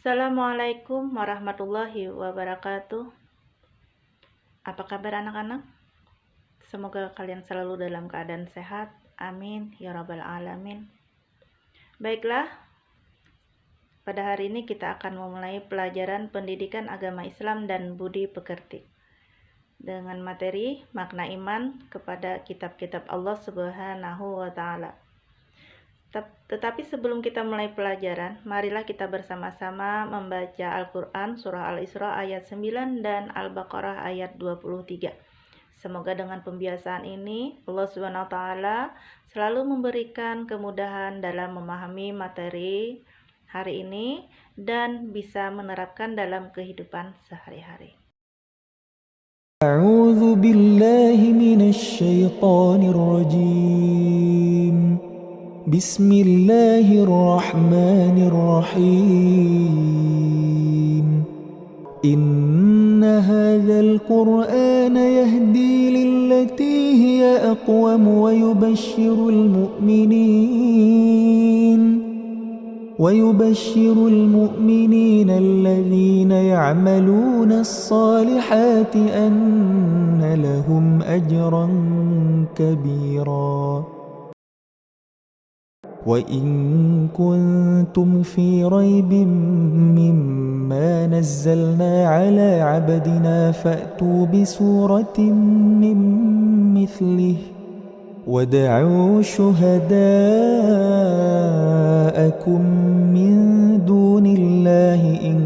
Assalamualaikum warahmatullahi wabarakatuh. Apa kabar anak-anak? Semoga kalian selalu dalam keadaan sehat. Amin ya rabbal alamin. Baiklah, pada hari ini kita akan memulai pelajaran pendidikan agama Islam dan budi pekerti dengan materi makna iman kepada kitab-kitab Allah Subhanahu wa taala. Tetapi sebelum kita mulai pelajaran, marilah kita bersama-sama membaca Al-Quran surah Al-Isra ayat 9 dan Al-Baqarah ayat 23. Semoga dengan pembiasaan ini Allah Subhanahu wa taala selalu memberikan kemudahan dalam memahami materi hari ini dan bisa menerapkan dalam kehidupan sehari-hari. A'udzu billahi minasy syaithanir rajim. Bismillahirrahmanirrahim. Inna hadzal Qur'ana yahdi lillati hiya aqwam wa يبشر المؤمنين الذين يعملون الصالحات أن لهم أجرا كبيرا وإن كنتم في ريب مما نزلنا على عبدنا فأتوا بسورة من مثله وادعوا شهداءكم من دون الله إن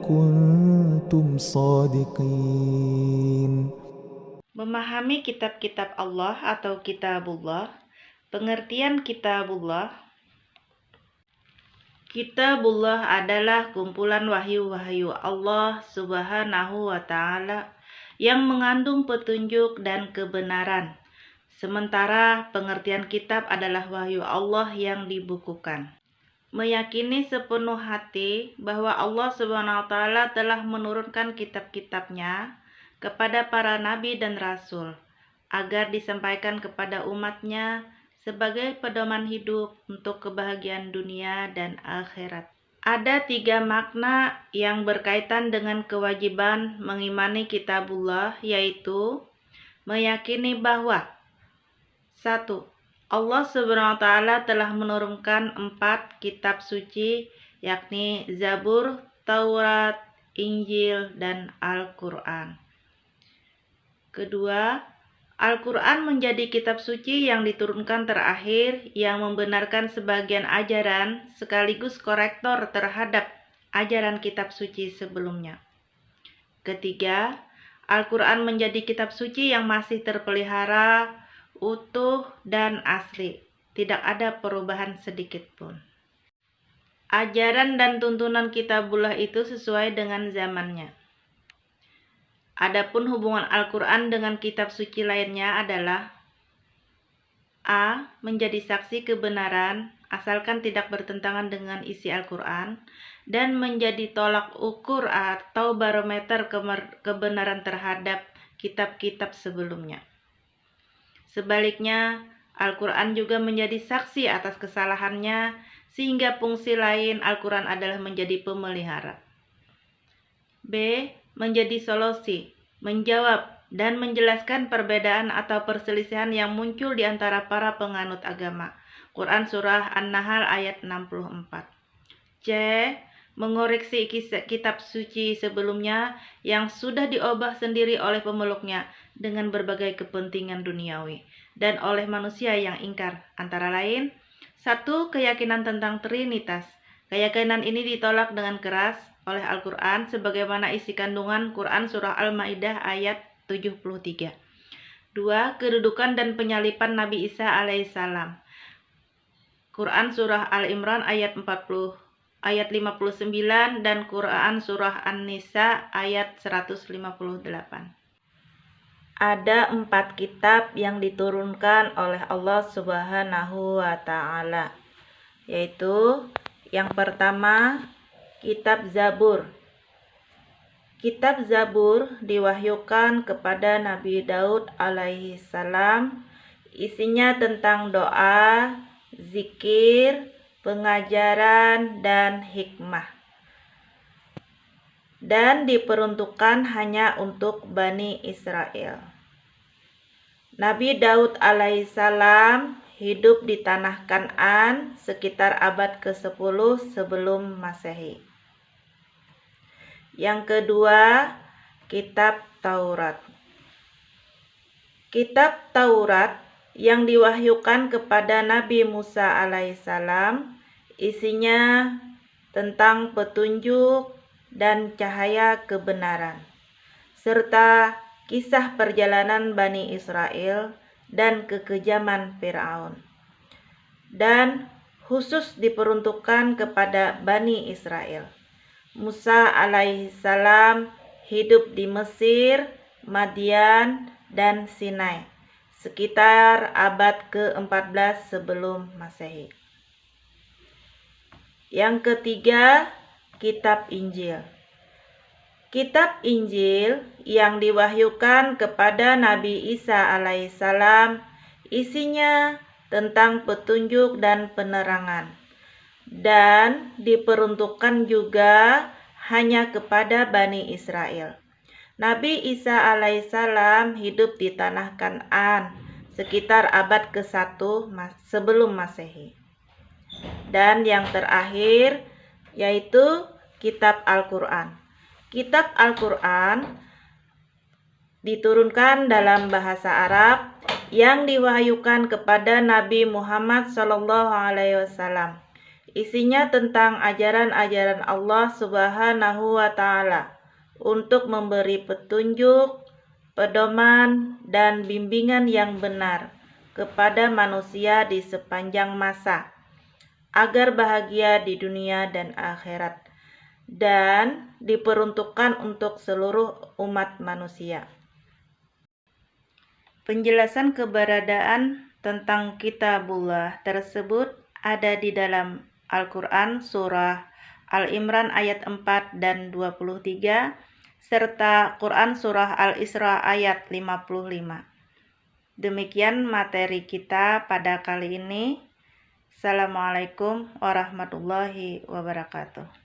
كنتم صادقين. Memahami kitab-kitab Allah atau kitabullah. Pengertian kitabullah. Kitabullah adalah kumpulan wahyu-wahyu Allah Subhanahu wa taala yang mengandung petunjuk dan kebenaran. Sementara pengertian kitab adalah wahyu Allah yang dibukukan. Meyakini sepenuh hati bahwa Allah Subhanahu wa taala telah menurunkan kitab-kitabnya kepada para nabi dan rasul agar disampaikan kepada umatnya sebagai pedoman hidup untuk kebahagiaan dunia dan akhirat. Ada 3 makna yang berkaitan dengan kewajiban mengimani kitabullah, yaitu meyakini bahwa 1. Allah Subhanahu wa taala telah menurunkan 4 kitab suci, yakni Zabur, Taurat, Injil, dan Al-Quran. Kedua, Al-Quran menjadi kitab suci yang diturunkan terakhir yang membenarkan sebagian ajaran sekaligus korektor terhadap ajaran kitab suci sebelumnya. Ketiga, Al-Quran menjadi kitab suci yang masih terpelihara, utuh, dan asli. Tidak ada perubahan sedikit pun. Ajaran dan tuntunan kitabullah itu sesuai dengan zamannya. Adapun hubungan Al-Quran dengan kitab suci lainnya adalah A. Menjadi saksi kebenaran asalkan tidak bertentangan dengan isi Al-Quran dan menjadi tolak ukur atau barometer kebenaran terhadap kitab-kitab sebelumnya. Sebaliknya, Al-Quran juga menjadi saksi atas kesalahannya sehingga fungsi lain Al-Quran adalah menjadi pemelihara. B. Menjadi solusi, menjawab dan menjelaskan perbedaan atau perselisihan yang muncul di antara para penganut agama. Quran Surah An-Nahl ayat 64. C. Mengoreksi kitab suci sebelumnya yang sudah diubah sendiri oleh pemeluknya dengan berbagai kepentingan duniawi dan oleh manusia yang ingkar. Antara lain, 1. Keyakinan tentang Trinitas. Keyakinan ini ditolak dengan keras oleh Al-Quran sebagaimana isi kandungan Quran Surah Al-Ma'idah ayat 73. 2. Kedudukan dan penyalipan Nabi Isa alaihissalam. Quran Surah Al-Imran ayat 59 dan Quran Surah An-Nisa ayat 158. Ada 4 kitab yang diturunkan oleh Allah Subhanahu wa taala, yaitu yang pertama Kitab Zabur. Kitab Zabur diwahyukan kepada Nabi Daud alaihissalam. Isinya tentang doa, zikir, pengajaran, dan hikmah. dan diperuntukkan hanya untuk Bani Israel. Nabi Daud alaihissalam hidup di tanah Kan'an sekitar abad ke-10 sebelum Masehi. Yang kedua, Kitab Taurat. Kitab Taurat yang diwahyukan kepada Nabi Musa alaihissalam isinya tentang petunjuk dan cahaya kebenaran, serta kisah perjalanan Bani Israel dan kekejaman Firaun, dan khusus diperuntukkan kepada Bani Israel. Musa alaihissalam hidup di Mesir, Madian, dan Sinai sekitar abad ke-14 sebelum Masehi. Yang ketiga, Kitab Injil. Kitab Injil yang diwahyukan kepada Nabi Isa alaihissalam isinya tentang petunjuk dan penerangan, dan diperuntukkan juga hanya kepada Bani Israel. Nabi Isa alaihissalam hidup di tanah Kan'an sekitar abad ke-1 sebelum Masehi. Dan yang terakhir yaitu Kitab Al-Quran. Kitab Al-Quran diturunkan dalam bahasa Arab yang diwahyukan kepada Nabi Muhammad SAW. Isinya tentang ajaran-ajaran Allah Subhanahu wa Ta'ala untuk memberi petunjuk, pedoman, dan bimbingan yang benar kepada manusia di sepanjang masa, agar bahagia di dunia dan akhirat, dan diperuntukkan untuk seluruh umat manusia. Penjelasan keberadaan tentang Kitabullah tersebut ada di dalam Al-Quran surah Al-Imran ayat 4 dan 23, serta Quran surah Al-Isra ayat 55. Demikian materi kita pada kali ini. Assalamualaikum warahmatullahi wabarakatuh.